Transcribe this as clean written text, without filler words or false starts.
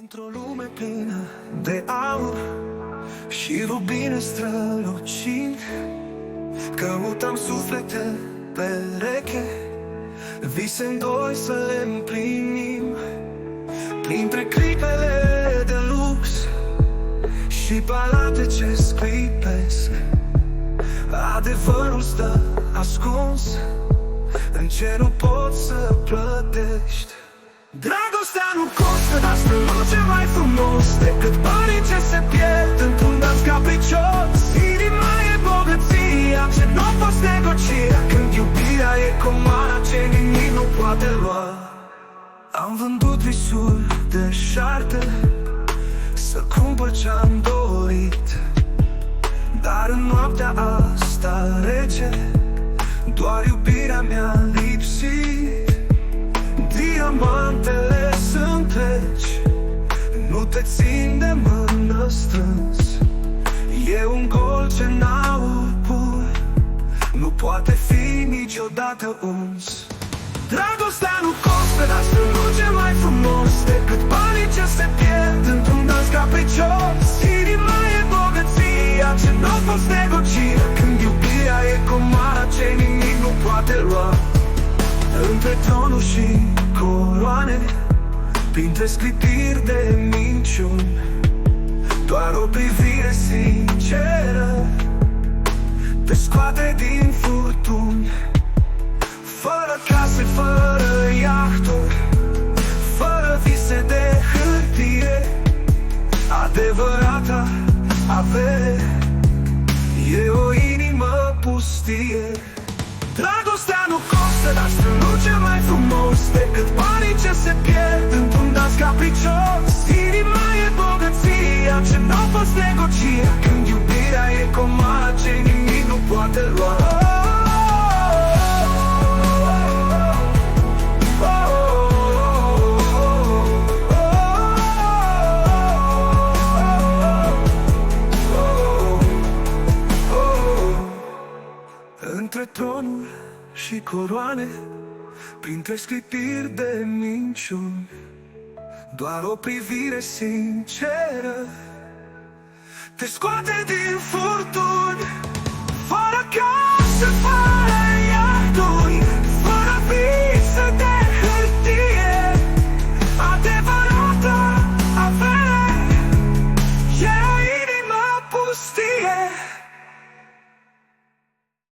Într-o lume plină de aur și rubine strălucind, căutam suflete pereche, vise în doi să le împlinim. Printre clipele de lux și palate ce sclipesc, adevărul stă ascuns în ce nu poți să plătești. Dragostea nu costă, dar străluce mai frumos decât banii ce se pierd într-un dans capricios. Inima e bogăția ce nu poți negocia, când iubirea e comara ce nimic nu poate lua. Am vândut visuri de șarte să cumpăr ce-am dorit, dar în noaptea asta rece doar iubirea mi-a lipsit. Diamantele sunt reci, nu te țin de mână strâns. E un gol ce n-aur pur, nu poate fi niciodată uns. Dragostea nu costă, dar străluce mai frumos decât banii ce se pierd într-un dans capricios. Inima e bogăția ce nu poți negocia, când iubirea e comara ce nimic nu poate lua. Între tronuri și coroane, printre sclipiri de minciuni, doar o privire sinceră te scoate din furtuni. Fără case, fără iahturi, fără vise de hârtie, adevărata avere e o inimă pustie. Dragostea nu costă, dar străluce mai frumos decât banii ce se pierd într-un dans capricios. Inima e bogăția ce nu poți negocia, când iubirea e comara ce nimic nu poate lua. Între tronuri și coroane, printre sclipiri de minciuni, doar o privire sinceră te scoate din furtuni. Fără case, fără